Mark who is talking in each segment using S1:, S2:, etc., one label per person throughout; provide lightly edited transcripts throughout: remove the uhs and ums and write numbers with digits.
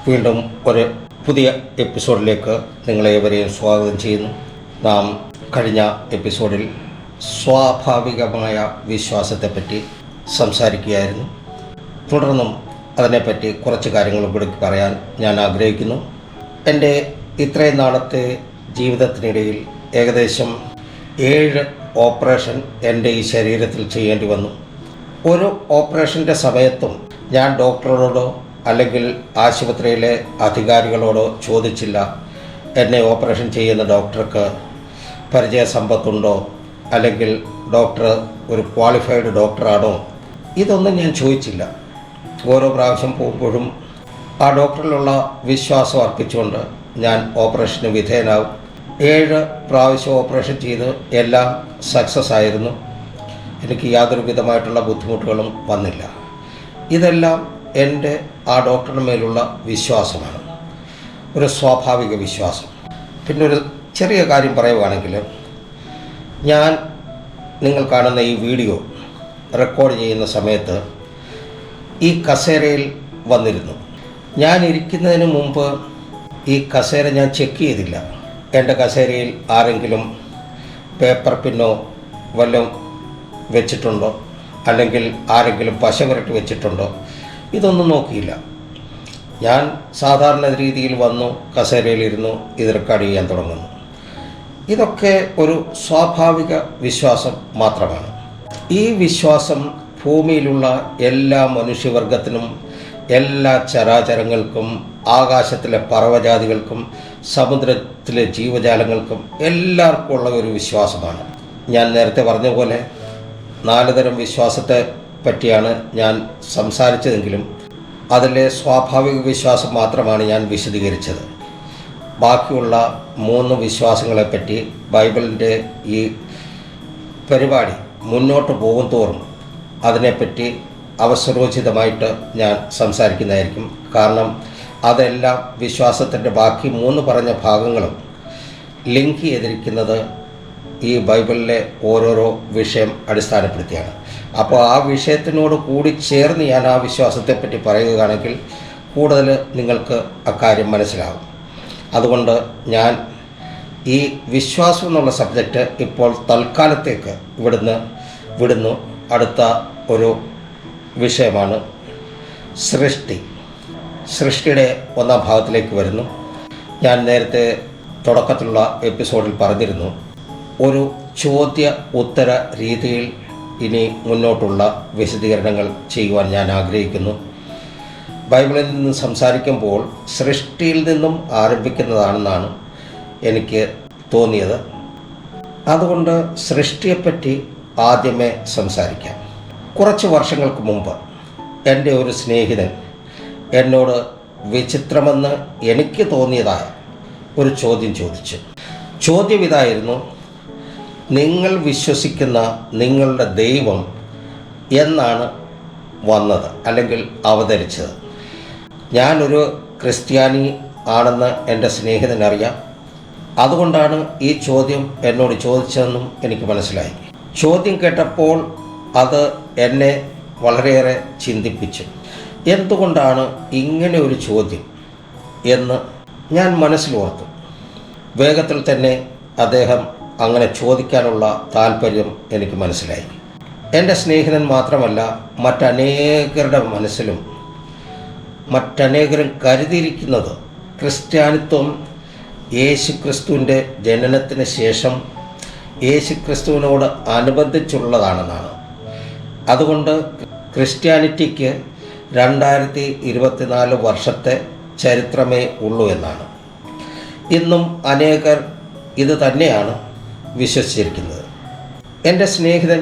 S1: വീണ്ടും ഒരു പുതിയ എപ്പിസോഡിലേക്ക് നിങ്ങളേവരെയും സ്വാഗതം ചെയ്യുന്നു. നാം കഴിഞ്ഞ എപ്പിസോഡിൽ സ്വാഭാവികമായ വിശ്വാസത്തെപ്പറ്റി സംസാരിക്കുകയായിരുന്നു. തുടർന്നും അതിനെപ്പറ്റി കുറച്ച് കാര്യങ്ങൾ കൂടി പറയാൻ ഞാൻ ആഗ്രഹിക്കുന്നു. എൻ്റെ ഇത്രയും നാളത്തെ ജീവിതത്തിനിടയിൽ ഏകദേശം 7 ഓപ്പറേഷൻ എൻ്റെ ഈ ശരീരത്തിൽ ചെയ്യേണ്ടി വന്നു. ഒരു ഓപ്പറേഷൻ്റെ സമയത്തും ഞാൻ ഡോക്ടറോടോ അല്ലെങ്കിൽ ആശുപത്രിയിലെ അധികാരികളോടോ ചോദിച്ചില്ല എന്നെ ഓപ്പറേഷൻ ചെയ്യുന്ന ഡോക്ടർക്ക് പരിചയസമ്പത്തുണ്ടോ, അല്ലെങ്കിൽ ഡോക്ടർ ഒരു ക്വാളിഫൈഡ് ഡോക്ടറാണോ, ഇതൊന്നും ഞാൻ ചോദിച്ചില്ല. ഓരോ പ്രാവശ്യം പോകുമ്പോഴും ആ ഡോക്ടറിലുള്ള വിശ്വാസം അർപ്പിച്ചുകൊണ്ട് ഞാൻ ഓപ്പറേഷന് വിധേയനാകും. 7 പ്രാവശ്യം ഓപ്പറേഷൻ ചെയ്ത് എല്ലാം സക്സസ് ആയിരുന്നു. എനിക്ക് യാതൊരു വിധമായിട്ടുള്ള ബുദ്ധിമുട്ടുകളും വന്നില്ല. ഇതെല്ലാം എൻ്റെ ആ ഡോക്ടറിന് മേലുള്ള വിശ്വാസമാണ്, ഒരു സ്വാഭാവിക വിശ്വാസം. പിന്നെ ഒരു ചെറിയ കാര്യം പറയുകയാണെങ്കിൽ, ഞാൻ നിങ്ങൾ കാണുന്ന ഈ വീഡിയോ റെക്കോർഡ് ചെയ്യുന്ന സമയത്ത് ഈ കസേരയിൽ വന്നിരുന്നു. ഞാൻ ഇരിക്കുന്നതിന് മുമ്പ് ഈ കസേര ഞാൻ ചെക്ക് ചെയ്തില്ല. എൻ്റെ കസേരയിൽ ആരെങ്കിലും പേപ്പർ പിന്നോ വല്ലതും വെച്ചിട്ടുണ്ടോ, അല്ലെങ്കിൽ ആരെങ്കിലും പശ പുരട്ടി വെച്ചിട്ടുണ്ടോ, ഇതൊന്നും നോക്കിയില്ല. ഞാൻ സാധാരണ രീതിയിൽ വന്നു, കസേരയിലിരുന്നു, ഇത് റെക്കോർഡ് ചെയ്യാൻ തുടങ്ങുന്നു. ഇതൊക്കെ ഒരു സ്വാഭാവിക വിശ്വാസം മാത്രമാണ്. ഈ വിശ്വാസം ഭൂമിയിലുള്ള എല്ലാ മനുഷ്യവർഗത്തിനും, എല്ലാ ചരാചരങ്ങൾക്കും, ആകാശത്തിലെ പറവജാതികൾക്കും, സമുദ്രത്തിലെ ജീവജാലങ്ങൾക്കും എല്ലാവർക്കും ഉള്ള ഒരു വിശ്വാസമാണ്. ഞാൻ നേരത്തെ പറഞ്ഞ പോലെ 4 തരം വിശ്വാസത്തെ പറ്റിയാണ് ഞാൻ സംസാരിച്ചതെങ്കിലും അതിലെ സ്വാഭാവിക വിശ്വാസം മാത്രമാണ് ഞാൻ വിശദീകരിച്ചത്. ബാക്കിയുള്ള 3 വിശ്വാസങ്ങളെപ്പറ്റി ബൈബിളിൻ്റെ ഈ പരിപാടി മുന്നോട്ട് പോകും തോറും അതിനെപ്പറ്റി അവസരോചിതമായിട്ട് ഞാൻ സംസാരിക്കുന്നതായിരിക്കും. കാരണം അതെല്ലാം വിശ്വാസത്തിൻ്റെ ബാക്കി 3 പറഞ്ഞ ഭാഗങ്ങളും ലിങ്ക് ചെയ്തിരിക്കുന്നത് ഈ ബൈബിളിലെ ഓരോരോ വിഷയം അടിസ്ഥാനപ്പെടുത്തിയാണ്. അപ്പോൾ ആ വിഷയത്തിനോട് കൂടി ചേർന്ന് ഞാൻ ആ വിശ്വാസത്തെപ്പറ്റി പറയുകയാണെങ്കിൽ കൂടുതൽ നിങ്ങൾക്ക് അക്കാര്യം മനസ്സിലാകും. അതുകൊണ്ട് ഞാൻ ഈ വിശ്വാസം എന്നുള്ള സബ്ജക്റ്റ് ഇപ്പോൾ തൽക്കാലത്തേക്ക് വിടുന്നു. അടുത്ത ഒരു വിഷയമാണ് സൃഷ്ടിയുടെ 1-ാം ഭാഗത്തിലേക്ക് വരുന്നു. ഞാൻ നേരത്തെ തുടക്കത്തിലുള്ള എപ്പിസോഡിൽ പറഞ്ഞിരുന്നു, ഒരു ചോദ്യ ഉത്തര രീതിയിൽ ഇനി മുന്നോട്ടുള്ള വിശദീകരണങ്ങൾ ചെയ്യുവാൻ ഞാൻ ആഗ്രഹിക്കുന്നു. ബൈബിളിൽ നിന്ന് സംസാരിക്കുമ്പോൾ സൃഷ്ടിയിൽ നിന്നും ആരംഭിക്കുന്നതാണെന്നാണ് എനിക്ക് തോന്നിയത്. അതുകൊണ്ട് സൃഷ്ടിയെപ്പറ്റി ആദ്യമേ സംസാരിക്കാം. കുറച്ച് വർഷങ്ങൾക്ക് മുമ്പ് എൻ്റെ ഒരു സ്നേഹിതൻ എന്നോട് വിചിത്രമെന്ന് എനിക്ക് തോന്നിയതായ ഒരു ചോദ്യം ചോദിച്ചു. ചോദ്യം ഇതായിരുന്നു: നിങ്ങൾ വിശ്വസിക്കുന്ന നിങ്ങളുടെ ദൈവം എന്നാണ് വന്നത് അല്ലെങ്കിൽ അവതരിച്ചത്? ഞാനൊരു ക്രിസ്ത്യാനി ആണെന്ന് എൻ്റെ സ്നേഹിതനറിയാം. അതുകൊണ്ടാണ് ഈ ചോദ്യം എന്നോട് ചോദിച്ചതെന്നും എനിക്ക് മനസ്സിലായി. ചോദ്യം കേട്ടപ്പോൾ അത് എന്നെ വളരെയേറെ ചിന്തിപ്പിച്ചു. എന്തുകൊണ്ടാണ് ഇങ്ങനെ ഒരു ചോദ്യം എന്ന് ഞാൻ മനസ്സിലോർത്തു. വേഗത്തിൽ തന്നെ അദ്ദേഹം അങ്ങനെ ചോദിക്കാനുള്ള താല്പര്യം എനിക്ക് മനസ്സിലായി. എൻ്റെ സ്നേഹിതൻ മാത്രമല്ല, മറ്റനേകരുടെ മനസ്സിലും മറ്റനേകരും കരുതിയിരിക്കുന്നത് ക്രിസ്ത്യാനിത്വം യേശുക്രിസ്തുവിൻ്റെ ജനനത്തിന് ശേഷം യേശുക്രിസ്തുവിനോട് അനുബന്ധിച്ചുള്ളതാണെന്നാണ്. അതുകൊണ്ട് ക്രിസ്ത്യാനിറ്റിക്ക് 2024 വർഷത്തെ ചരിത്രമേ ഉള്ളൂ എന്നാണ്. ഇന്നും അനേകർ ഇത് തന്നെയാണ് വിശ്വസിച്ചിരിക്കുന്നത്. എൻ്റെ സ്നേഹിതൻ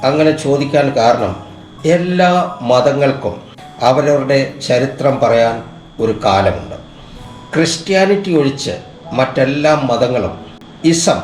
S1: അങ്ങനെ ചോദിക്കാൻ കാരണം, എല്ലാ മതങ്ങൾക്കും അവരവരുടെ ചരിത്രം പറയാൻ ഒരു കാലമുണ്ട്. ക്രിസ്ത്യാനിറ്റി ഒഴിച്ച് മറ്റെല്ലാ മതങ്ങളും ഇസം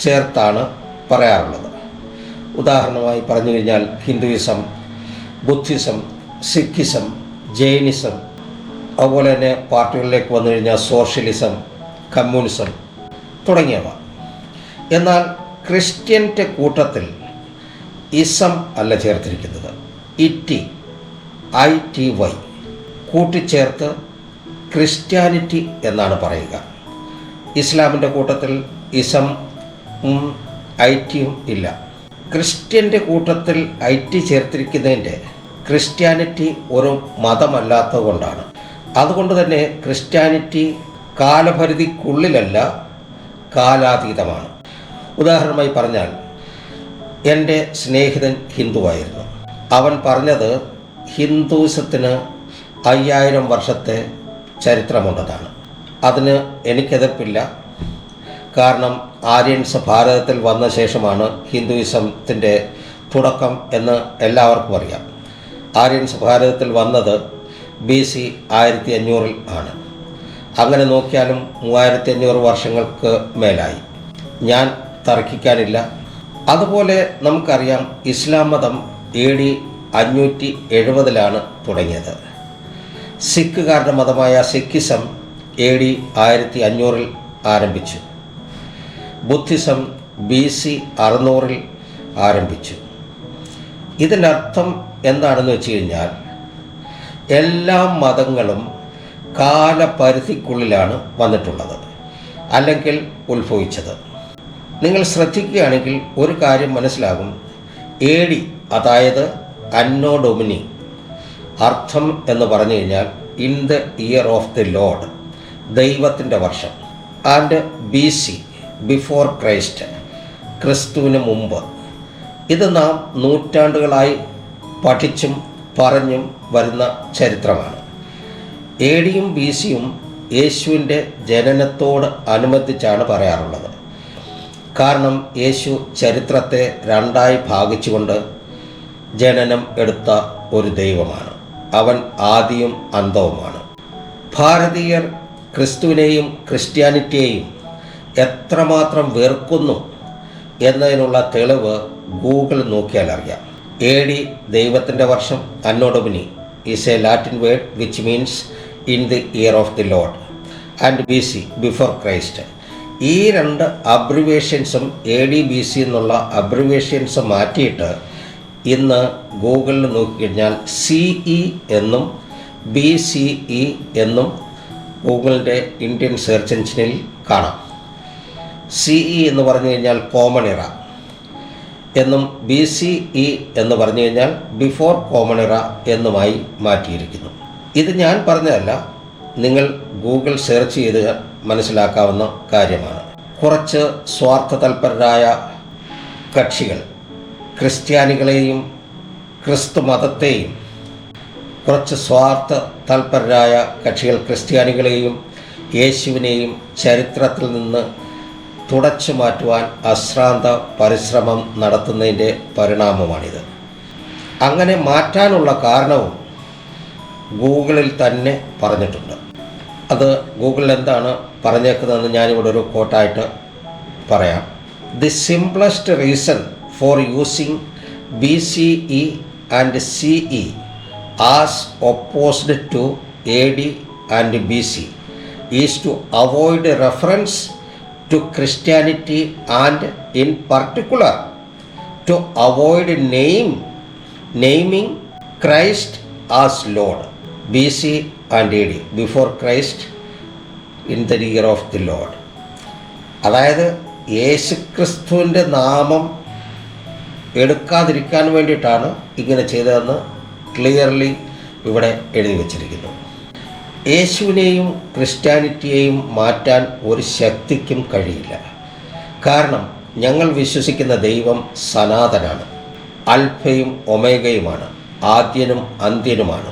S1: ചേർത്താണ് പറയാറുള്ളത്. ഉദാഹരണമായി പറഞ്ഞു കഴിഞ്ഞാൽ ഹിന്ദുയിസം, ബുദ്ധിസം, സിഖിസം, ജൈനിസം, അതുപോലെ തന്നെ പാർട്ടികളിലേക്ക് വന്നു കഴിഞ്ഞാൽ സോഷ്യലിസം, കമ്മ്യൂണിസം തുടങ്ങിയവ. എന്നാൽ ക്രിസ്ത്യൻ്റെ കൂട്ടത്തിൽ ഇസം അല്ല ചേർത്തിരിക്കുന്നത്, ITY കൂട്ടിച്ചേർത്ത് ക്രിസ്ത്യാനിറ്റി എന്നാണ് പറയുക. ഇസ്ലാമിൻ്റെ കൂട്ടത്തിൽ ഇസം ഐറ്റിയും ഇല്ല. ക്രിസ്ത്യൻ്റെ കൂട്ടത്തിൽ ഐറ്റി ചേർത്തിരിക്കുന്നതിൻ്റെ ക്രിസ്ത്യാനിറ്റി ഒരു മതമല്ലാത്തത് കൊണ്ടാണ്. അതുകൊണ്ട് തന്നെ ക്രിസ്ത്യാനിറ്റി കാലപരിധിക്കുള്ളിലല്ല, കാലാതീതമാണ്. ഉദാഹരണമായി പറഞ്ഞാൽ, എൻ്റെ സ്നേഹിതൻ ഹിന്ദുവായിരുന്നു. അവൻ പറഞ്ഞത് ഹിന്ദുയിസത്തിന് 5000 വർഷത്തെ ചരിത്രമുണ്ടെന്നാണ്. അതിന് എനിക്കെതിർപ്പില്ല. കാരണം ആര്യൻസ് ഭാരതത്തിൽ വന്ന ശേഷമാണ് ഹിന്ദുയിസത്തിൻ്റെ തുടക്കം എന്ന് എല്ലാവർക്കും അറിയാം. ആര്യൻസ് ഭാരതത്തിൽ വന്നത് BC 1500 ആണ്. അങ്ങനെ നോക്കിയാലും 3500 വർഷങ്ങൾക്ക് മേലായി. ഞാൻ തർക്കിക്കാനില്ല. അതുപോലെ നമുക്കറിയാം, ഇസ്ലാം മതം AD 570 തുടങ്ങിയത്. സിഖുകാരുടെ മതമായ സിഖിസം AD 1500 ആരംഭിച്ചു. ബുദ്ധിസം BC 600 ആരംഭിച്ചു. ഇതിനർത്ഥം എന്താണെന്ന് വെച്ച് കഴിഞ്ഞാൽ, എല്ലാ മതങ്ങളും കാലപരിധിക്കുള്ളിലാണ് വന്നിട്ടുള്ളത്, അല്ലെങ്കിൽ ഉത്ഭവിച്ചത്. നിങ്ങൾ ശ്രദ്ധിക്കുകയാണെങ്കിൽ ഒരു കാര്യം മനസ്സിലാകും. AD അതായത് അന്നോ ഡൊമിനി, അർത്ഥം എന്ന് പറഞ്ഞു കഴിഞ്ഞാൽ in the year of the load, ദൈവത്തിൻ്റെ വർഷം. ആൻഡ് BC ബിഫോർ ക്രൈസ്റ്റ്, ക്രിസ്തുവിന് മുമ്പ്. ഇത് നാം നൂറ്റാണ്ടുകളായി പഠിച്ചും പറഞ്ഞും വരുന്ന ചരിത്രമാണ്. ADയും BCയും യേശുവിൻ്റെ ജനനത്തോട് അനുബന്ധിച്ചാണ് പറയാറുള്ളത്. കാരണം യേശു ചരിത്രത്തെ 2 ഭാഗിച്ചുകൊണ്ട് ജനനം എടുത്ത ഒരു ദൈവമാണ്. അവൻ ആദിയും അന്തവുമാണ്. ഭാരതീയർ ക്രിസ്തുവിനെയും ക്രിസ്ത്യാനിറ്റിയെയും എത്രമാത്രം വെറുക്കുന്നു എന്നതിനുള്ള തെളിവ് ഗൂഗിൾ നോക്കിയാൽ അറിയാം. AD ദൈവത്തിൻ്റെ വർഷം, Anno Domini is a Latin word which means in the year of the Lord, and BC before Christ. ഈ 2 അബ്രിവേഷൻസും AD BC എന്നുള്ള അബ്രിവേഷൻസ് മാറ്റിയിട്ട് ഇന്ന് ഗൂഗിളിൽ നോക്കിക്കഴിഞ്ഞാൽ CE എന്നും BCE എന്നും ഗൂഗിളിൻ്റെ ഇന്ത്യൻ സെർച്ച് എഞ്ചിനിൽ കാണാം. CE എന്ന് പറഞ്ഞു കഴിഞ്ഞാൽ കോമൺ ഇറ എന്നും BCE എന്ന് പറഞ്ഞു കഴിഞ്ഞാൽ ബിഫോർ കോമൺ ഇറ എന്നുമായി മാറ്റിയിരിക്കുന്നു. ഇത് ഞാൻ പറഞ്ഞതല്ല, നിങ്ങൾ ഗൂഗിൾ സെർച്ച് ചെയ്ത് മനസ്സിലാക്കാവുന്ന കാര്യമാണ്. കുറച്ച് സ്വാർത്ഥ തൽപരരായ കക്ഷികൾ ക്രിസ്ത്യാനികളെയും ക്രിസ്തു മതത്തെയും, കുറച്ച് സ്വാർത്ഥ തൽപരരായ കക്ഷികൾ ക്രിസ്ത്യാനികളെയും യേശുവിനെയും ചരിത്രത്തിൽ നിന്ന് തുടച്ചു മാറ്റുവാൻ അശ്രാന്ത പരിശ്രമം നടത്തുന്നതിൻ്റെ പരിണാമമാണിത്. അങ്ങനെ മാറ്റാനുള്ള കാരണവും ഗൂഗിളിൽ തന്നെ പറഞ്ഞിട്ടുണ്ട്. അത് ഗൂഗിളിൽ എന്താണ് പറഞ്ഞേക്കുന്നതെന്ന് ഞാനിവിടെ ഒരു കോട്ടായിട്ട് പറയാം. The simplest reason for using BCE and CE as opposed to AD and BC is to avoid reference to Christianity and in particular to avoid naming Christ as Lord. BC and AD before Christ, in the year of the Lord. അതായത് യേശുക്രിസ്തുവിൻ്റെ നാമം എടുക്കാതിരിക്കാൻ വേണ്ടിയിട്ടാണ് ഇങ്ങനെ ചെയ്തതെന്ന് clearly ഇവിടെ എഴുതി വച്ചിരിക്കുന്നു. യേശുവിനെയും ക്രിസ്ത്യാനിറ്റിയെയും മാറ്റാൻ ഒരു ശക്തിക്കും കഴിയില്ല. കാരണം ഞങ്ങൾ വിശ്വസിക്കുന്ന ദൈവം സനാതനാണ്, അൽഫയും ഒമേഗയുമാണ്, ആദ്യനും അന്ത്യനുമാണ്.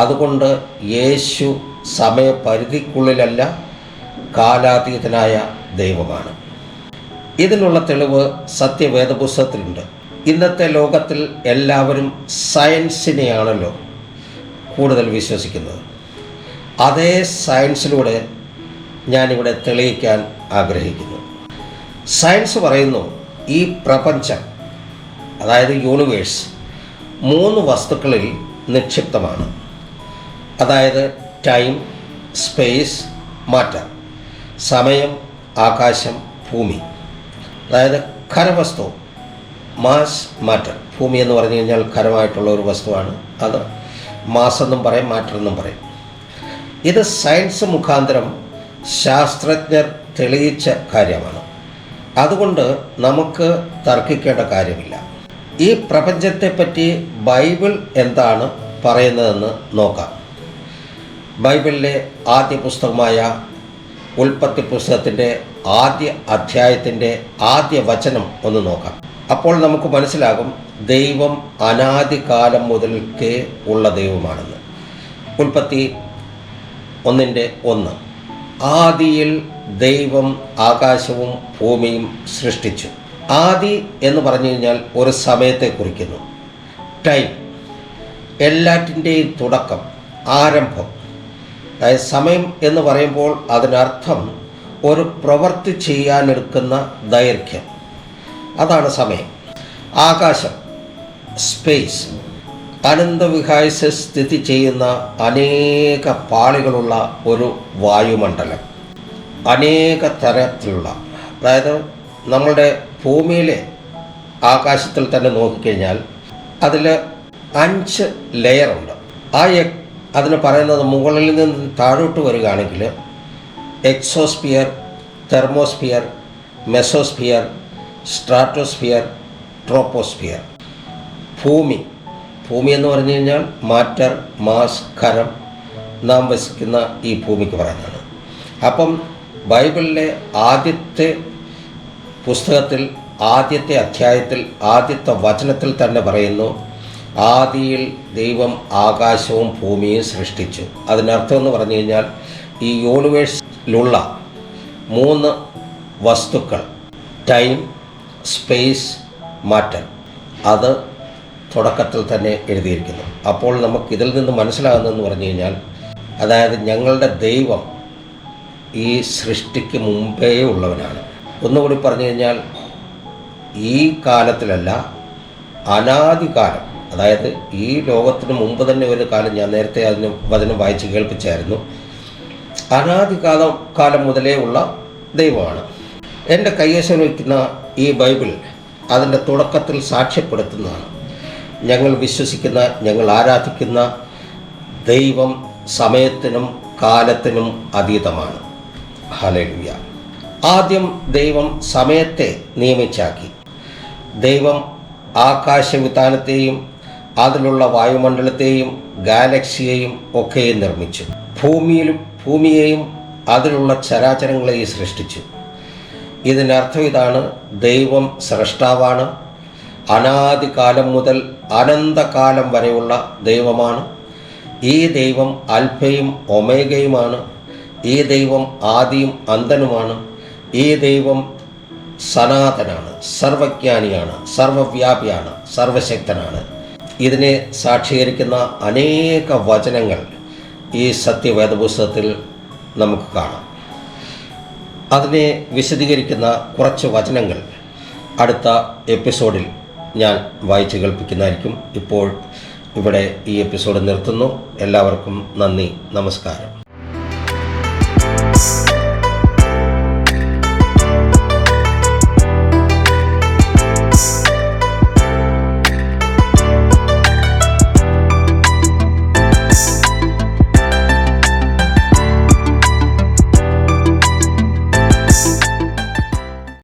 S1: അതുകൊണ്ട് യേശു സമയപരിധിക്കുള്ളിലല്ല, കാലാതീതനായ ദൈവമാണ്. ഇതിനുള്ള തെളിവ് സത്യവേദപുസ്തകത്തിലുണ്ട്. ഇന്നത്തെ ലോകത്തിൽ എല്ലാവരും സയൻസിനെയാണല്ലോ കൂടുതൽ വിശ്വസിക്കുന്നത്. അതേ സയൻസിലൂടെ ഞാനിവിടെ തെളിയിക്കാൻ ആഗ്രഹിക്കുന്നു. സയൻസ് പറയുന്നു, ഈ പ്രപഞ്ചം, അതായത് യൂണിവേഴ്സ്, 3 വസ്തുക്കളിൽ നിക്ഷിപ്തമാണ്. അതായത് ടൈം, സ്പേസ്, മാറ്റർ. സമയം, ആകാശം, ഭൂമി. അതായത് ഖരവസ്തു, മാസ്, മാറ്റർ. ഭൂമി എന്ന് പറഞ്ഞു കഴിഞ്ഞാൽ ഖരമായിട്ടുള്ള ഒരു വസ്തുവാണ്. അത് മാസ് എന്നും പറയും, മാറ്റർ എന്നും പറയും. ഇത് സയൻസ് മുഖാന്തരം ശാസ്ത്രജ്ഞർ തെളിയിച്ച കാര്യമാണ്. അതുകൊണ്ട് നമുക്ക് തർക്കിക്കേണ്ട കാര്യമില്ല. ഈ പ്രപഞ്ചത്തെപ്പറ്റി ബൈബിൾ എന്താണ് പറയുന്നതെന്ന് നോക്കാം. ബൈബിളിലെ ആദ്യ പുസ്തകമായ ഉൽപ്പത്തി പുസ്തകത്തിൻ്റെ ആദ്യ അധ്യായത്തിൻ്റെ ആദ്യ വചനം ഒന്ന് നോക്കാം. അപ്പോൾ നമുക്ക് മനസ്സിലാകും ദൈവം അനാദികാലം മുതൽക്കേ ഉള്ള ദൈവമാണെന്ന്. ഉൽപ്പത്തി 1:1 ആദിയിൽ ദൈവം ആകാശവും ഭൂമിയും സൃഷ്ടിച്ചു. ആദി എന്ന് പറഞ്ഞു കഴിഞ്ഞാൽ ഒരു സമയത്തെ കുറിക്കുന്നു. ടൈം, എല്ലാറ്റിൻ്റെയും തുടക്കം, ആരംഭം. അതായത് സമയം എന്ന് പറയുമ്പോൾ അതിനർത്ഥം ഒരു പ്രവൃത്തി ചെയ്യാനെടുക്കുന്ന ദൈർഘ്യം, അതാണ് സമയം. ആകാശം, സ്പേസ്, അനന്തവിഹായസ് സ്ഥിതി ചെയ്യുന്ന അനേക പാളികളുള്ള ഒരു വായുമണ്ഡലം, അനേക തരത്തിലുള്ള, അതായത് നമ്മളുടെ ഭൂമിയിലെ ആകാശത്തിൽ തന്നെ നോക്കിക്കഴിഞ്ഞാൽ അതിൽ 5 ലെയറുണ്ട്. അതിന് പറയുന്നത് മുകളിൽ നിന്ന് താഴോട്ട് വരികയാണെങ്കിൽ exosphere, thermosphere, mesosphere, stratosphere, troposphere. ഭൂമി എന്ന് പറഞ്ഞു കഴിഞ്ഞാൽ മാറ്റർ, മാസ്, ഖരം, നാം വസിക്കുന്ന ഈ ഭൂമിക്ക് പറയുന്നതാണ്. അപ്പം ബൈബിളിലെ ആദ്യത്തെ പുസ്തകത്തിൽ ആദ്യത്തെ അധ്യായത്തിൽ ആദ്യത്തെ വചനത്തിൽ തന്നെ പറയുന്നു ആദിയിൽ ദൈവം ആകാശവും ഭൂമിയും സൃഷ്ടിച്ചു. അതിനർത്ഥം എന്ന് പറഞ്ഞു കഴിഞ്ഞാൽ ഈ യൂണിവേഴ്സിലുള്ള 3 വസ്തുക്കൾ, ടൈം, സ്പേസ്, മാറ്റർ, അത് തുടക്കത്തിൽ തന്നെ എഴുതിയിരിക്കുന്നു. അപ്പോൾ നമുക്കിതിൽ നിന്ന് മനസ്സിലാകുന്നതെന്ന് പറഞ്ഞു കഴിഞ്ഞാൽ, അതായത് ഞങ്ങളുടെ ദൈവം ഈ സൃഷ്ടിക്ക് മുമ്പേ ഉള്ളവനാണ്. ഒന്നുകൂടി പറഞ്ഞു കഴിഞ്ഞാൽ ഈ കാലത്തിലല്ല, അനാദികാലം, അതായത് ഈ ലോകത്തിന് മുമ്പ് തന്നെ ഒരു കാലം, ഞാൻ നേരത്തെ അതിന് വചനം വായിച്ച് കേൾപ്പിച്ചായിരുന്നു, കാലം മുതലേ ഉള്ള ദൈവമാണ്. എൻ്റെ കൈവശം വയ്ക്കുന്ന ഈ ബൈബിൾ അതിൻ്റെ തുടക്കത്തിൽ സാക്ഷ്യപ്പെടുത്തുന്നതാണ്. ഞങ്ങൾ വിശ്വസിക്കുന്ന, ഞങ്ങൾ ആരാധിക്കുന്ന ദൈവം സമയത്തിനും കാലത്തിനും അതീതമാണ്. ഹല്ലേലൂയ. ആദ്യം ദൈവം സമയത്തെ നിയമിച്ചാക്കി. ദൈവം ആകാശവിതാനത്തെയും അതിലുള്ള വായുമണ്ഡലത്തെയും ഗാലക്സിയെയും ഒക്കെ നിർമ്മിച്ചു. ഭൂമിയെയും അതിലുള്ള ചരാചരങ്ങളെയും സൃഷ്ടിച്ചു. ഇതിനർത്ഥം ഇതാണ്: ദൈവം സ്രഷ്ടാവാണ്. അനാദികാലം മുതൽ അനന്തകാലം വരെയുള്ള ദൈവമാണ്. ഈ ദൈവം അൽഫയും ഒമേഗയുമാണ്. ഈ ദൈവം ആദിയും അന്തനുമാണ്. ഈ ദൈവം സനാതനാണ്, സർവജ്ഞാനിയാണ്, സർവവ്യാപിയാണ്, സർവശക്തനാണ്. ഇതിനെ സാക്ഷീകരിക്കുന്ന അനേക വചനങ്ങൾ ഈ സത്യവേദപുസ്തകത്തിൽ നമുക്ക് കാണാം. അതിനെ വിശദീകരിക്കുന്ന കുറച്ച് വചനങ്ങൾ അടുത്ത എപ്പിസോഡിൽ ഞാൻ വായിച്ച് കേൾപ്പിക്കുന്നതായിരിക്കും. ഇപ്പോൾ ഇവിടെ ഈ എപ്പിസോഡ് നിർത്തുന്നു. എല്ലാവർക്കും നന്ദി, നമസ്കാരം.